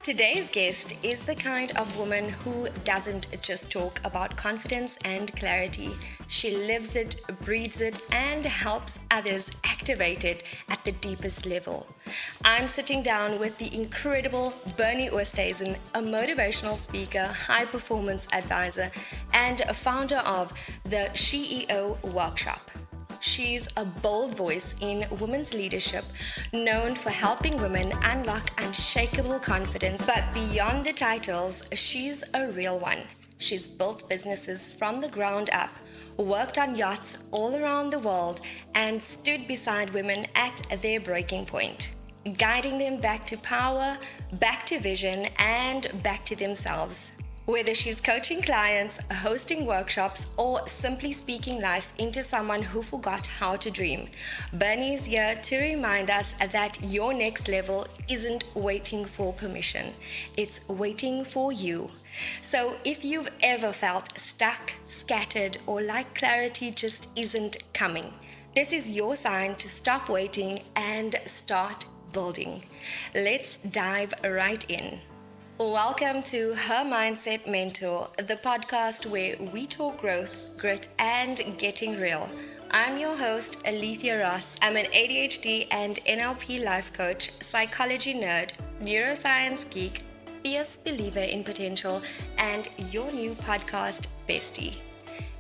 Today's guest is the kind of woman who doesn't just talk about confidence and clarity. She lives it, breathes it, and helps others activate it at the deepest level. I'm sitting down with the incredible Bernie Oosthuizen, a motivational speaker, high performance advisor, and a founder of the CEO Workshop. She's a bold voice in women's leadership, known for helping women unlock unshakable confidence. But beyond the titles, she's a real one. She's built businesses from the ground up, worked on yachts all around the world, and stood beside women at their breaking point, guiding them back to power, back to vision, and back to themselves. Whether she's coaching clients, hosting workshops, or simply speaking life into someone who forgot how to dream, Bernie is here to remind us that your next level isn't waiting for permission, it's waiting for you. So if you've ever felt stuck, scattered, or like clarity just isn't coming, this is your sign to stop waiting and start building. Let's dive right in. Welcome to Her Mindset Mentor, the podcast where we talk growth, grit, and getting real. I'm your host, Alethea Ross. I'm an ADHD and NLP life coach, psychology nerd, neuroscience geek, fierce believer in potential, and your new podcast bestie.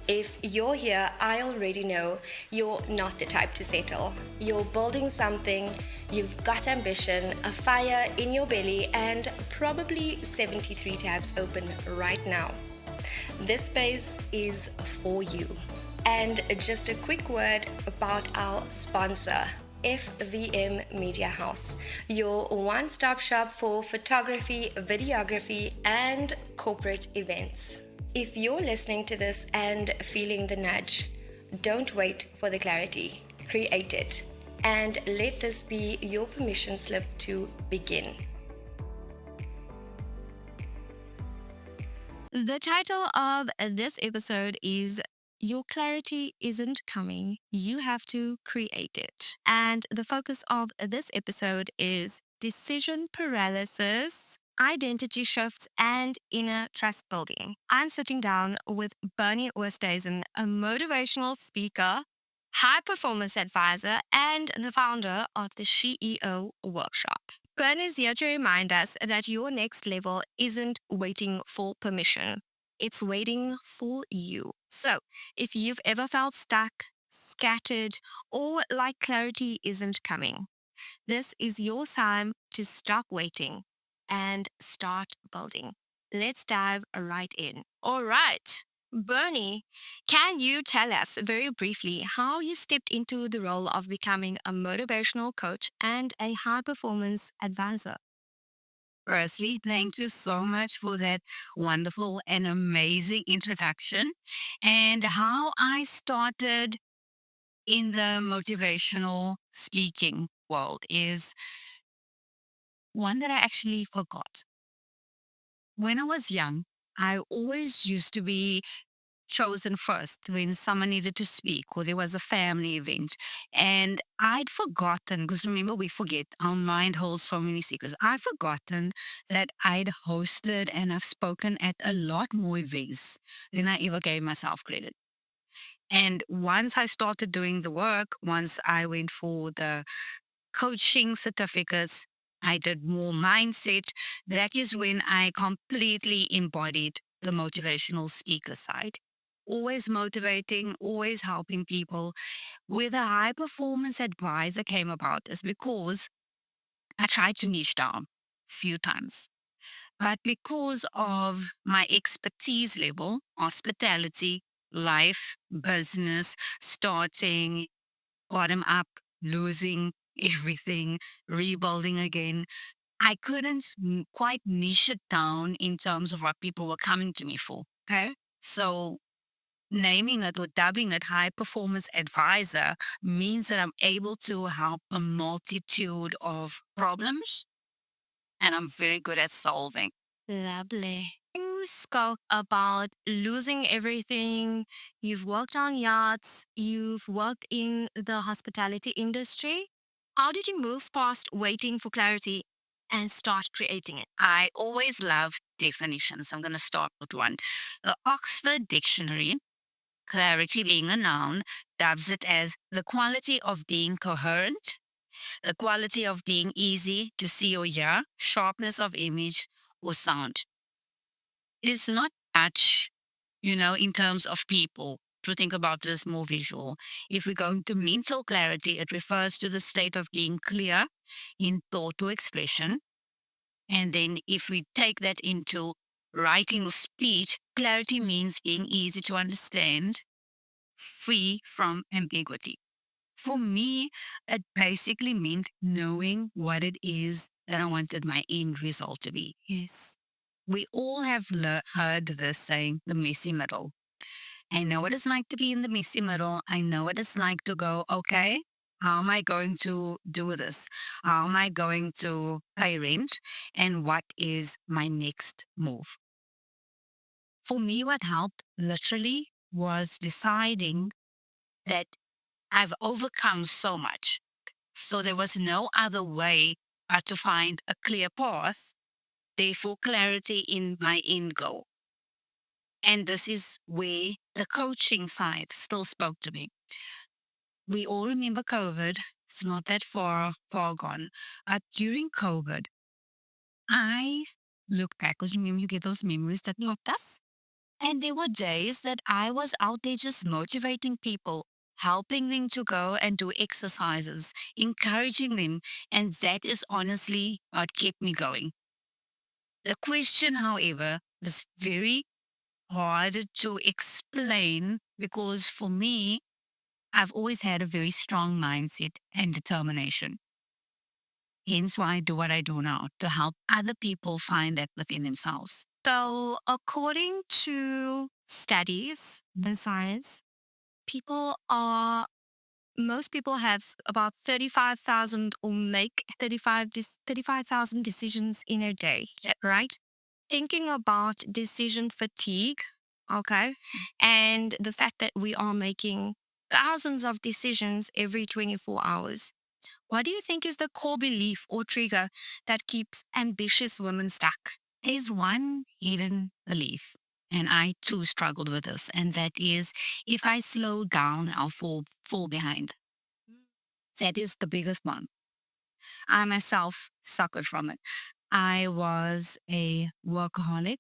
If you're here, I already know you're not the type to settle. You're building something, you've got ambition, a fire in your belly, and probably 73 tabs open right now. This space is for you. And just a quick word about our sponsor, FVM Media House, your one-stop shop for photography, videography, and corporate events. If you're listening to this and feeling the nudge, don't wait for the clarity. Create it. And let this be your permission slip to begin. The title of this episode is Your Clarity Isn't Coming. You have to create it. And the focus of this episode is decision paralysis, identity shifts, and inner trust building. I'm sitting down with Bernie Oosthuizen, a motivational speaker, high performance advisor, and the founder of the CEO Workshop. Bernie is here to remind us that your next level isn't waiting for permission. It's waiting for you. So, if you've ever felt stuck, scattered, or like clarity isn't coming, this is your time to stop waiting and start building. Let's dive right in. All right, Bernie, can you tell us very briefly how you stepped into the role of becoming a motivational coach and a high performance advisor? Firstly, thank you so much for that wonderful and amazing introduction. And how I started in the motivational speaking world is one that I actually forgot. When I was young, I always used to be chosen first when someone needed to speak or there was a family event. And I'd forgotten, because remember, we forget, our mind holds so many secrets. I'd forgotten that I'd hosted and I've spoken at a lot more events than I ever gave myself credit. And once I started doing the work, once I went for the coaching certificates, I did more mindset. That is when I completely embodied the motivational speaker side. Always motivating, always helping people. Where the high performance advisor came about is because I tried to niche down a few times. But because of my expertise level, hospitality, life, business, starting bottom up, losing everything, rebuilding again, I couldn't quite niche it down in terms of what people were coming to me for. Okay. So naming it or dubbing it high performance advisor means that I'm able to help a multitude of problems and I'm very good at solving. Lovely. You spoke about losing everything. You've worked on yachts. You've worked in the hospitality industry. How did you move past waiting for clarity and start creating it. I always love definitions. I'm going to start with one. The Oxford Dictionary, clarity being a noun, dubs it as the quality of being coherent, the quality of being easy to see or hear, sharpness of image or sound. It is not much, in terms of people. To think about this more visual. If we go into mental clarity, it refers to the state of being clear in thought or expression. And then if we take that into writing or speech, clarity means being easy to understand, free from ambiguity. For me, it basically meant knowing what it is that I wanted my end result to be. Yes. We all have heard this saying, the messy middle. I know what it's like to be in the messy middle. I know what it's like to go, okay, how am I going to do this? How am I going to pay rent? And what is my next move? For me, what helped literally was deciding that I've overcome so much. So there was no other way but to find a clear path, therefore clarity in my end goal. And this is where the coaching side still spoke to me. We all remember COVID. It's not that far gone. During COVID, I look back because remember you get those memories that not us. And there were days that I was out there just motivating people, helping them to go and do exercises, encouraging them. And that is honestly what kept me going. The question, however, was very hard to explain because for me, I've always had a very strong mindset and determination. Hence why I do what I do now to help other people find that within themselves. So, according to studies and science, people are most people have about 35,000 or make 35,000 decisions in a day, right? Thinking about decision fatigue, okay, and the fact that we are making thousands of decisions every 24 hours. What do you think is the core belief or trigger that keeps ambitious women stuck? There's one hidden belief, and I too struggled with this, and that is if I slow down, I'll fall behind. That is the biggest one. I myself suffered from it. I was a workaholic.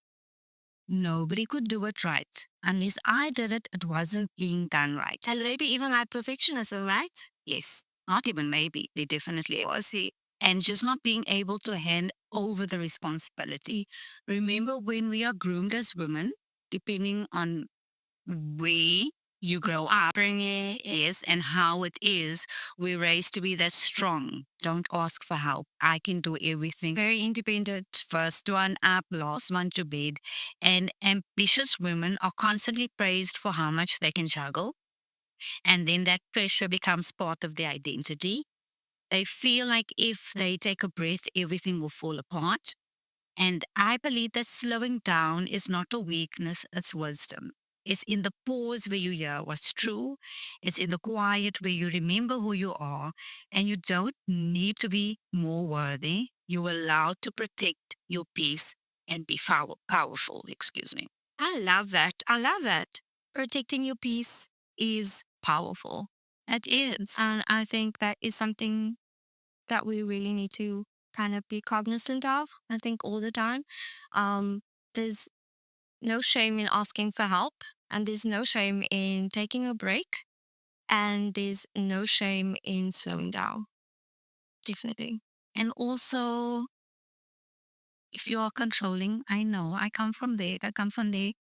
Nobody could do it right. Unless I did it, it wasn't being done right. And maybe even like perfectionism, right? Yes, not even maybe. They definitely was. And just not being able to hand over the responsibility. Remember when we are groomed as women, depending on where you grow up, Bring it. yes, and how it is, we're raised to be that strong. Don't ask for help. I can do everything. Very independent. First one up, last one to bed. And ambitious women are constantly praised for how much they can juggle. And then that pressure becomes part of their identity. They feel like if they take a breath, everything will fall apart. And I believe that slowing down is not a weakness, it's wisdom. It's in the pause where you hear what's true. It's in the quiet where you remember who you are. And you don't need to be more worthy. You're allowed to protect your peace and be powerful. Excuse me. I love that. I love that. Protecting your peace is powerful. It is. And I think that is something that we really need to kind of be cognizant of. I think all the time. There's no shame in asking for help, and there's no shame in taking a break, and there's no shame in slowing down. Definitely. And also, if you are controlling, I know I come from there. I come from there.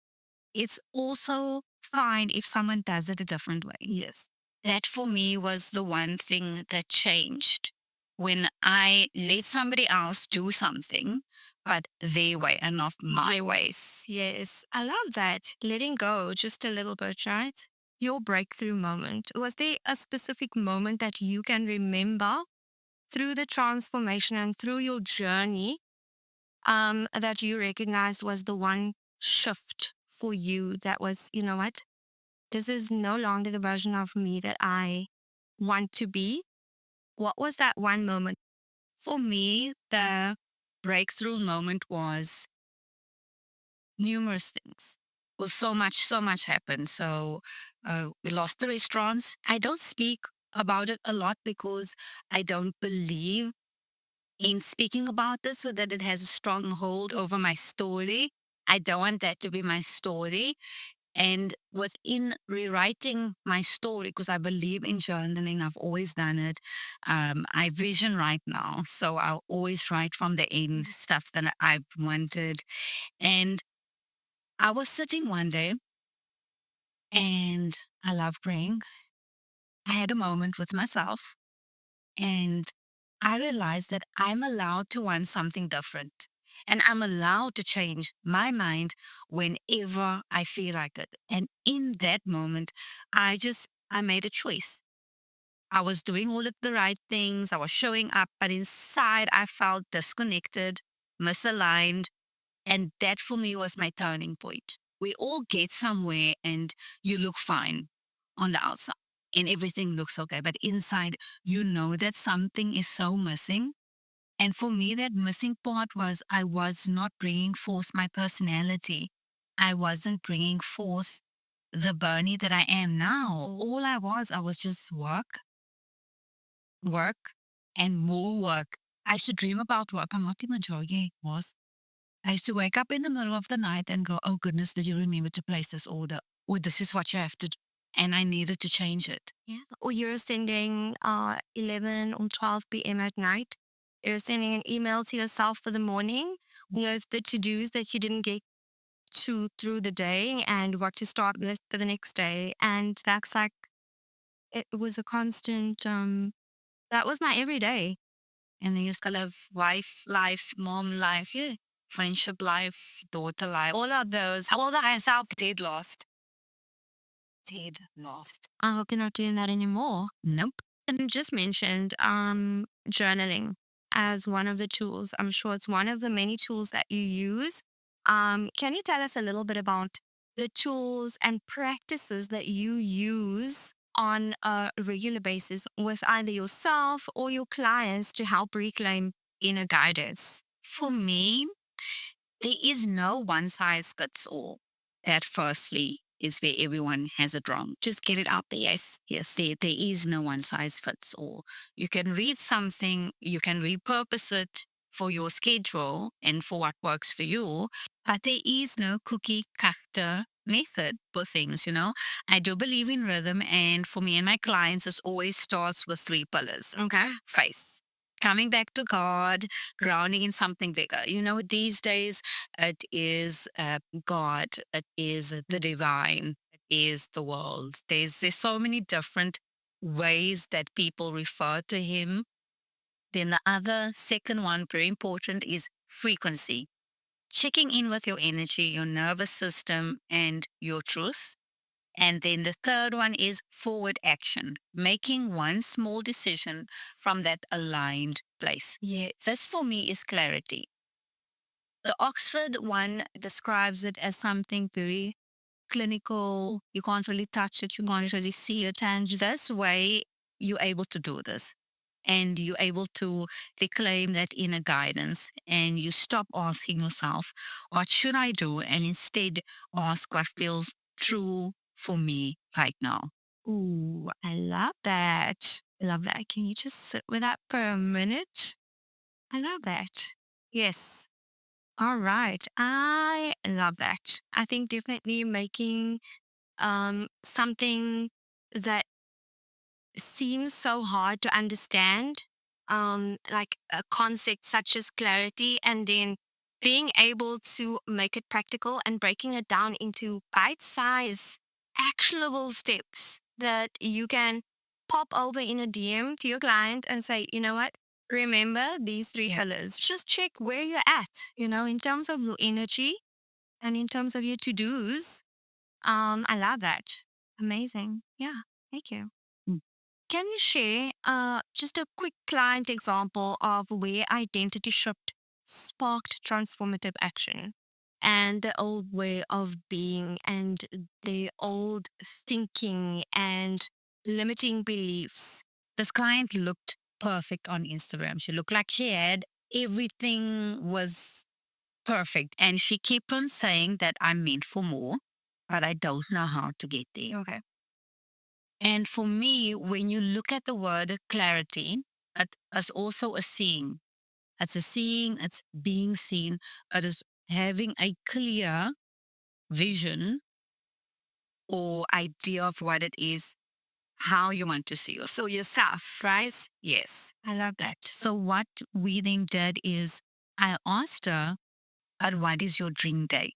It's also fine if someone does it a different way. Yes. That for me was the one thing that changed when I let somebody else do something, but their way and not my ways. Yes. I love that. Letting go just a little bit, right? Your breakthrough moment. Was there a specific moment that you can remember through the transformation and through your journey that you recognized was the one shift for you that was, you know what? This is no longer the version of me that I want to be. What was that one moment? For me, the breakthrough moment was numerous things. Well, so much happened. So we lost the restaurants. I don't speak about it a lot because I don't believe in speaking about this so that it has a strong hold over my story. I don't want that to be my story. And within rewriting my story, because I believe in journaling, I've always done it. I vision right now. So I'll always write from the end stuff that I've wanted. And I was sitting one day and I love praying. I had a moment with myself and I realized that I'm allowed to want something different. And I'm allowed to change my mind whenever I feel like it. And in that moment, I made a choice. I was doing all of the right things. I was showing up, but inside I felt disconnected, misaligned. And that for me was my turning point. We all get somewhere and you look fine on the outside and everything looks okay. But inside, you know that something is so missing. And for me, that missing part was I was not bringing forth my personality. I wasn't bringing forth the Bernie that I am now. All I was just work, work, and more work. I used to dream about work. I'm not even joking. Was I used to wake up in the middle of the night and go, oh goodness, did you remember to place this order? Or this is what you have to do. And I needed to change it. Yeah. Or you're sending 11 or 12 p.m. at night. You're sending an email to yourself for the morning with the to-dos that you didn't get to through the day and what to start with for the next day. And that's like, it was a constant, that was my everyday. And then you still have wife life, mom life, yeah, friendship life, daughter life. All of those. All that I self dead lost. Dead lost. I hope you're not doing that anymore. Nope. And you just mentioned journaling as one of the tools. I'm sure it's one of the many tools that you use. Can you tell us a little bit about the tools and practices that you use on a regular basis with either yourself or your clients to help reclaim inner guidance? For me, there is no one size fits all. That firstly is where everyone has it wrong. Just get it out there. Yes, yes, there is no one size fits all. You can read something, you can repurpose it for your schedule and for what works for you, but there is no cookie cutter method for things, you know. I do believe in rhythm, and for me and my clients, it always starts with three pillars. Okay. Faith, coming back to God, grounding in something bigger. You know, these days it is God, it is the divine, it is the world. There's so many different ways that people refer to Him. Then the other second one, very important, is frequency. Checking in with your energy, your nervous system, and your truth. And then the third one is forward action, making one small decision from that aligned place. Yeah. This for me is clarity. The Oxford one describes it as something very clinical. You can't really touch it, you can't really see it. And this way, you're able to do this. And you're able to reclaim that inner guidance. And you stop asking yourself, what should I do? And instead ask what feels true for me right now. Ooh, I love that. I love that. Can you just sit with that for a minute? I love that. Yes. All right. I love that. I think definitely making something that seems so hard to understand, like a concept such as clarity, and then being able to make it practical and breaking it down into bite size, actionable steps that you can pop over in a DM to your client and say, you know what? Remember these three pillars. Just check where you're at, in terms of your energy and in terms of your to dos. I love that. Amazing. Yeah. Thank you. Mm. Can you share just a quick client example of where identity shift sparked transformative action and the old way of being and the old thinking and limiting beliefs? This client looked perfect on Instagram. She looked like she had everything was perfect. And she kept on saying that I'm meant for more, but I don't know how to get there. Okay. And for me, when you look at the word clarity, it is also a seeing. It's a seeing, it's being seen, it is having a clear vision or idea of what it is, how you want to see yourself. So yourself, right? Yes. I love that. So what we then did is I asked her, but what is your dream day?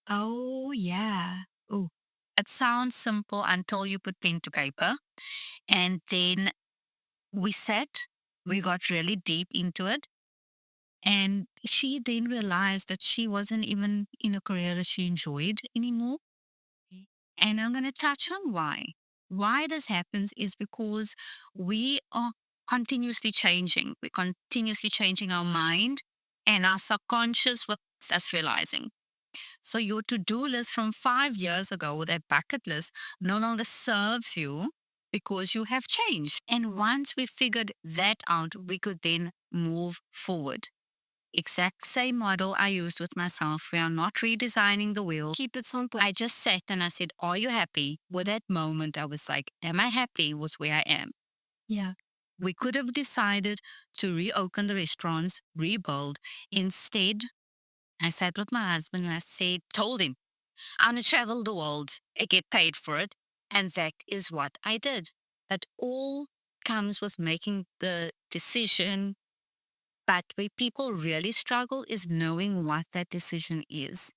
Oh, yeah. Oh, It sounds simple until you put pen to paper. And then we sat, we got really deep into it. And she then realized that she wasn't even in a career that she enjoyed anymore. And I'm going to touch on why. Why this happens is because we are continuously changing. We're continuously changing our mind and our subconscious with us realizing. So your to-do list from 5 years ago, that bucket list, no longer serves you because you have changed. And once we figured that out, we could then move forward. Exact same model I used with myself. We are not redesigning the wheel. keep it simple. I just sat and I said, are you happy? With that moment, I was like, am I happy with where I am? Yeah. We could have decided to reopen the restaurants, rebuild. Instead, I sat with my husband and I said, told him, I'm going to travel the world, I get paid for it. And that is what I did. That all comes with making the decision. But where people really struggle is knowing what that decision is.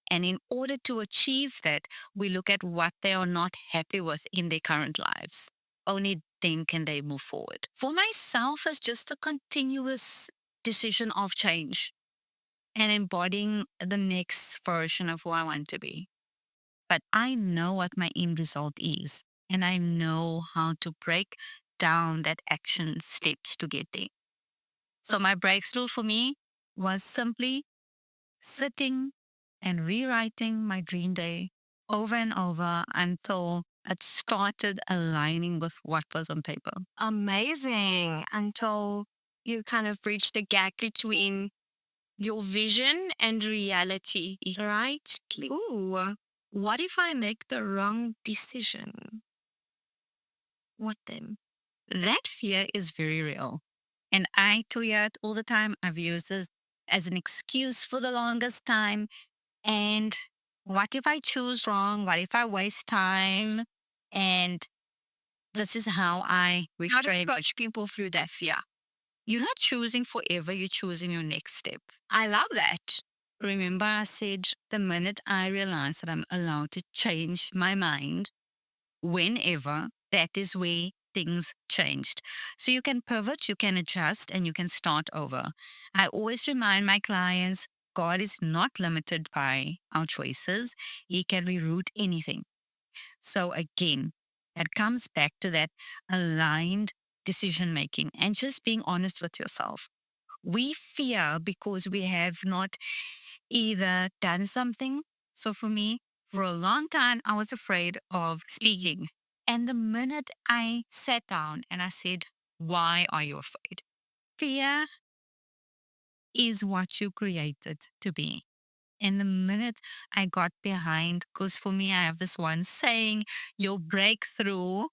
And in order to achieve that, we look at what they are not happy with in their current lives. Only then can they move forward. For myself, it's just a continuous decision of change and embodying the next version of who I want to be. But I know what my end result is, and I know how to break down that action steps to get there. So my breakthrough for me was simply sitting and rewriting my dream day over and over until it started aligning with what was on paper. Amazing. Until you kind of bridge the gap between your vision and reality, right? Ooh. What if I make the wrong decision? What then? That fear is very real. And I too hear it all the time. I've used this as an excuse for the longest time. And what if I choose wrong? What if I waste time? And this is how I How do you restrain. coach people through that fear? You're not choosing forever, you're choosing your next step. I love that. Remember, I said the minute I realize that I'm allowed to change my mind whenever, that is where things changed. So you can pivot, you can adjust, and you can start over. I always remind my clients God is not limited by our choices, He can reroute anything. So again, it comes back to that aligned decision making and just being honest with yourself. We fear because we have not either done something. So for me, for a long time, I was afraid of speaking. And the minute I sat down and I said, why are you afraid? Fear is what you created to be. And the minute I got behind, because for me, I have this one saying, your breakthrough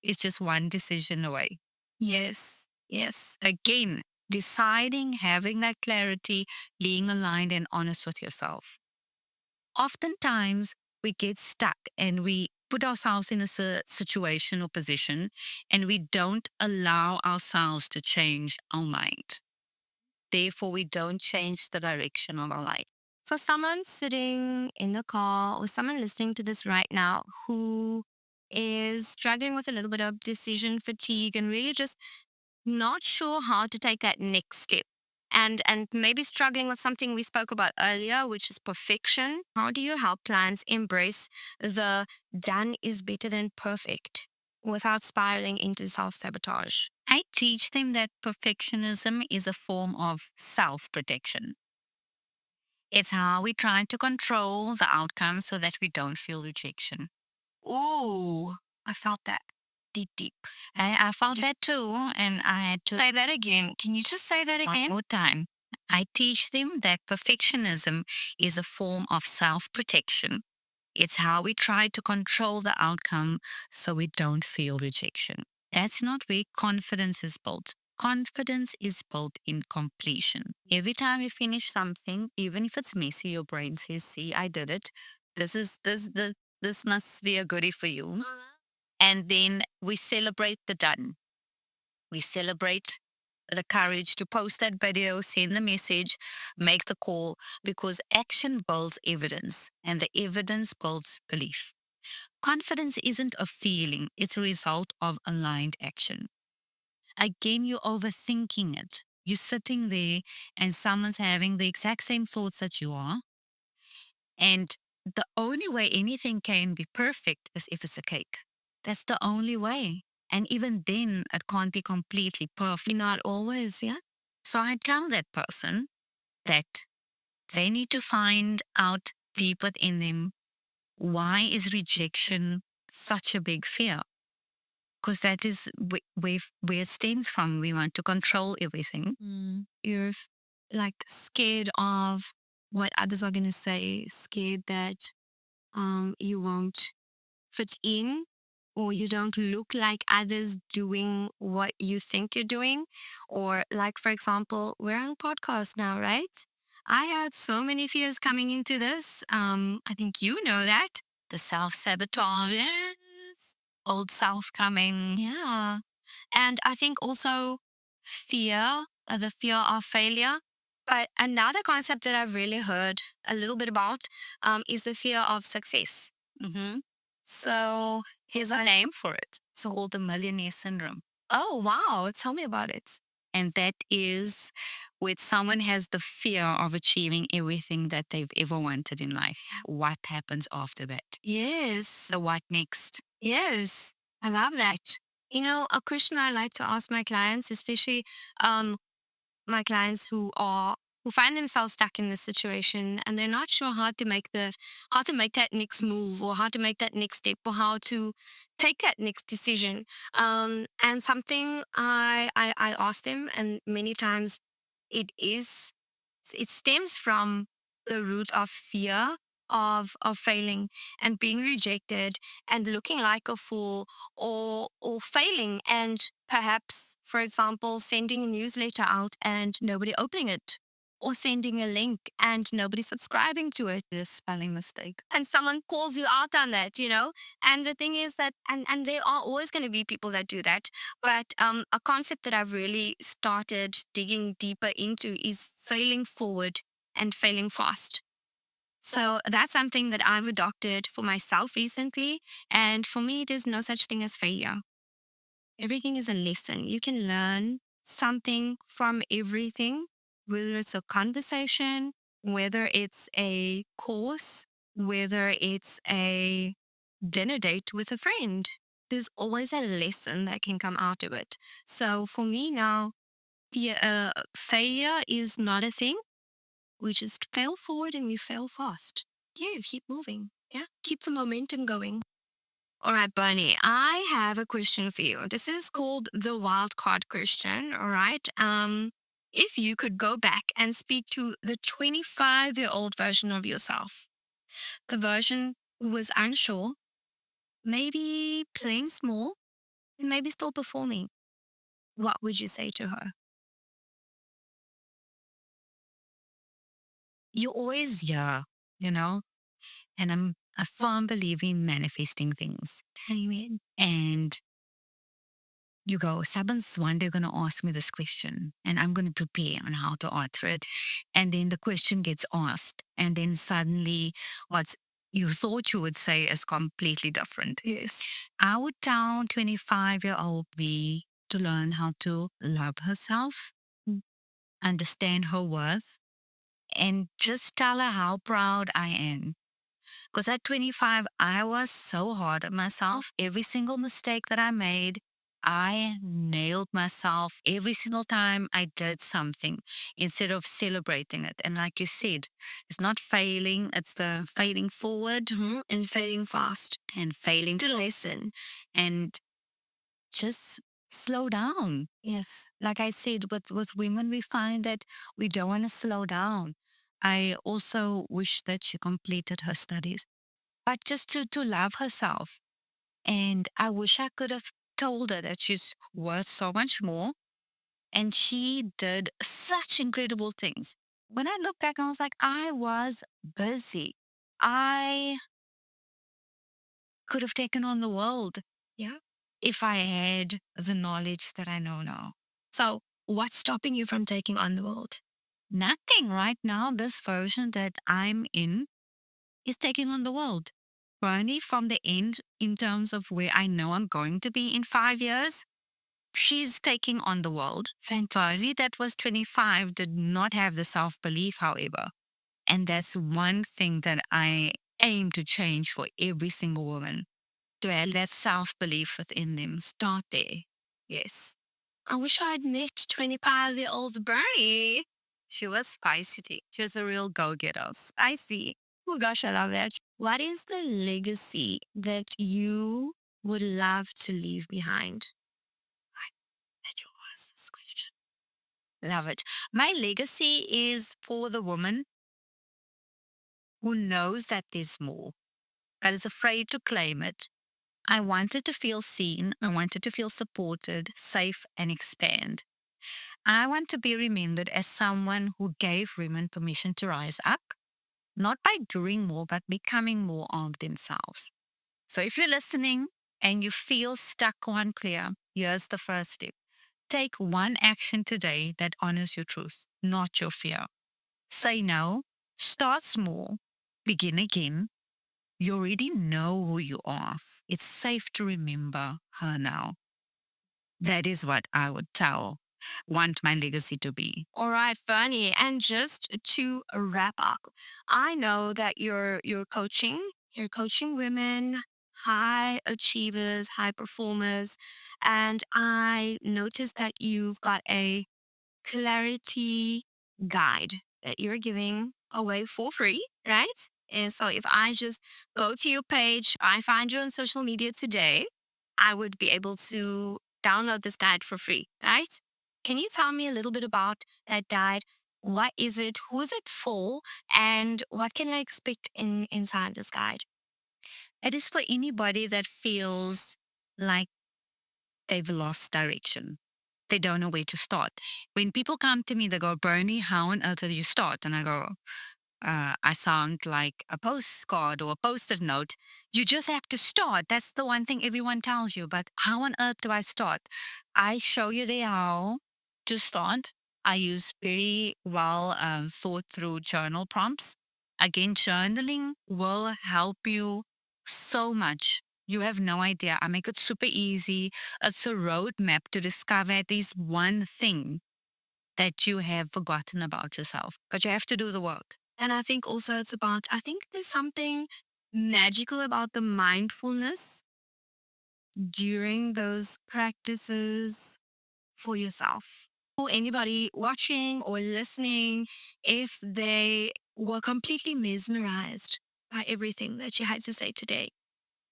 is just one decision away. Yes. Yes. Again, deciding, having that clarity, being aligned and honest with yourself. Oftentimes, we get stuck and we put ourselves in a situation or position and we don't allow ourselves to change our mind. Therefore, we don't change the direction of our life. For someone sitting in the car or someone listening to this right now who is struggling with a little bit of decision fatigue and really just not sure how to take that next step and maybe struggling with something we spoke about earlier, which is perfection, how do you help clients embrace the done is better than perfect without spiraling into self-sabotage? I teach them that perfectionism is a form of self protection. It's how we try to control the outcome so that we don't feel rejection. Ooh, I felt that. deep, deep. I felt that too, and I had to say that again. Can you just say that one again? more time. I teach them that perfectionism is a form of self protection. It's how we try to control the outcome so we don't feel rejection. That's not where confidence is built. Confidence is built in completion. Every time you finish something, even if it's messy, your brain says, "See, I did it. This must be a goodie for you." And then we celebrate the done. We celebrate the courage to post that video, send the message, make the call, because action builds evidence and the evidence builds belief. Confidence isn't a feeling, it's a result of aligned action. Again, you're overthinking it. You're sitting there and someone's having the exact same thoughts that you are. And the only way anything can be perfect is if it's a cake. That's the only way. And even then, it can't be completely perfect. Not always, yeah. So I tell that person that they need to find out deep within them, why is rejection such a big fear? Because that is where it stems from. We want to control everything. You're like scared of what others are gonna say, scared that you won't fit in, or you don't look like others doing what you think you're doing. Or like, for example, we're on podcast now, right? I had so many fears coming into this. I think you know that. The self sabotage, Yes. old self coming. Yeah. And I think also fear, the fear of failure. But another concept that I've really heard a little bit about is the fear of success. Mm-hmm. So here's a name for it. It's called the millionaire syndrome. Oh, wow. Tell me about it. And that is when someone has the fear of achieving everything that they've ever wanted in life. What happens after that? Yes. The what next? Yes. I love that. You know, a question I like to ask my clients, especially um, my clients who find themselves stuck in this situation and they're not sure how to make that next move or how to make that next step or how to take that next decision. And something I ask them, and many times it is it stems from the root of fear of failing and being rejected and looking like a fool, or failing and perhaps, for example, sending a newsletter out and nobody opening it, or sending a link and nobody subscribing to it, The spelling mistake. and someone calls you out on that, you know. And the thing is that, and there are always going to be people that do that, but a concept that I've really started digging deeper into is failing forward and failing fast. So that's something that I've adopted for myself recently, and for me there's no such thing as failure. Everything is a lesson. You can learn something from everything, whether it's a conversation, whether it's a course, whether it's a dinner date with a friend. There's always a lesson that can come out of it. So for me now, the failure is not a thing. We just fail forward and we fail fast. Yeah, you keep moving. Yeah, keep the momentum going. All right, Bunny, I have a question for you. This is called the wild card question. All right. If you could go back and speak to the 25-year-old version of yourself, the version who was unsure, maybe playing small, and maybe still performing, what would you say to her? You always, yeah, you know, and I'm a firm believer in manifesting things. Amen. And you go, Sabin's one day going to ask me this question and I'm going to prepare on how to answer it. And then the question gets asked. And then suddenly what you thought you would say is completely different. Yes. I would tell 25-year-old me to learn how to love herself, understand her worth, and just tell her how proud I am. Because at 25, I was so hard on myself. Every single mistake that I made, I nailed myself every single time I did something instead of celebrating it. And like you said, it's not failing, it's the failing forward And failing fast. and failing To listen. and just slow down. Yes. Like I said, with women, we find that we don't want to slow down. I also wish that she completed her studies, but just to love herself. And I wish I could have told her that she's worth so much more. And she did such incredible things. When I look back, I was like, I was busy. I could have taken on the world. Yeah. If I had the knowledge that I know now. So, what's stopping you from taking on the world? Nothing right now. This version that I'm in is taking on the world. Bernie, from the end, in terms of where I know I'm going to be in 5 years, she's taking on the world. Fantasy, that was 25, did not have the self belief, however. And that's one thing that I aim to change for every single woman, to have that self belief within them. Start there. Yes. I wish I'd met 25-year-old Bernie. She was feisty. She was a real go getter. Spicy. Oh gosh, I love that. What is the legacy that you would love to leave behind? That you asked this question. Love it. My legacy is for the woman who knows that there's more, but is afraid to claim it. I wanted to feel seen. I wanted to feel supported, safe, and expand. I want to be remembered as someone who gave women permission to rise up, not by doing more, but becoming more of themselves. So if you're listening and you feel stuck or unclear, here's the first step. Take one action today that honors your truth, not your fear. Say no, start small, begin again. You already know who you are. It's safe to remember her now. That is what I would want my legacy to be. All right, Bernie. And just to wrap up, I know that you're coaching women, high achievers, high performers, and I noticed that you've got a clarity guide that you're giving away for free, right? And so if I just go to your page, I find you on social media today, I would be able to download this guide for free, right? Can you tell me a little bit about that guide? What is it? Who's it for? And what can I expect inside this guide? It is for anybody that feels like they've lost direction. They don't know where to start. When people come to me, they go, Bernie, how on earth do you start? And I go, I sound like a postcard or a post-it note. You just have to start. That's the one thing everyone tells you. But how on earth do I start? I show you the how to start. I use very well thought through journal prompts. Again, journaling will help you so much. You have no idea. I make it super easy. It's a roadmap to discover at least one thing that you have forgotten about yourself. But you have to do the work. And I think also I think there's something magical about the mindfulness during those practices for yourself. For anybody watching or listening, if they were completely mesmerized by everything that you had to say today,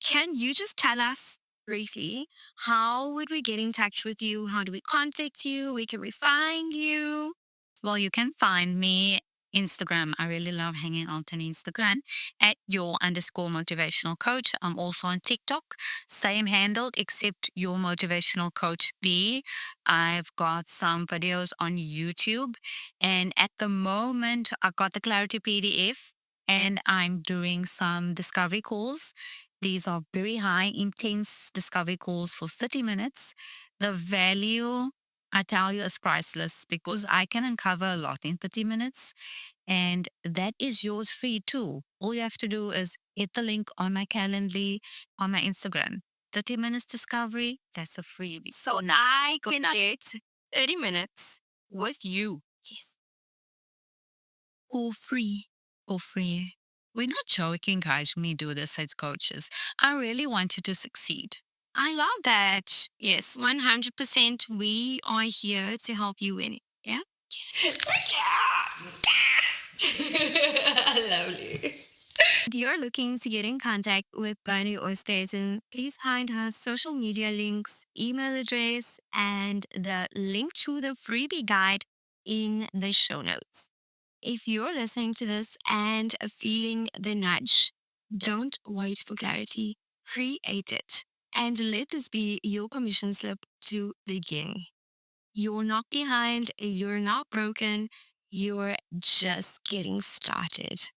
can you just tell us briefly how would we get in touch with you? How do we contact you? Where can we find you? Well, you can find me Instagram. I really love hanging out on Instagram at your_motivational coach. I'm also on TikTok, same handle except your motivational coach B. I've got some videos on YouTube, and at the moment, I got the Clarity PDF, and I'm doing some discovery calls. These are very high, intense discovery calls for 30 minutes. The value, I tell you, is priceless because I can uncover a lot in 30 minutes, and that is yours free too. All you have to do is hit the link on my Calendly on my Instagram. 30 minutes discovery, that's a freebie. So now I can get 30 minutes with you. Yes. For free. For free. We're not joking, guys, when we do this as coaches. I really want you to succeed. I love that. Yes, 100%. We are here to help you win it. Yeah? Lovely. you're looking to get in contact with Bunny Oosthuizen, please find her social media links, email address, and the link to the freebie guide in the show notes. If you're listening to this and feeling the nudge, don't wait for clarity. Create it. And let this be your permission slip to begin. You're not behind, you're not broken, you're just getting started.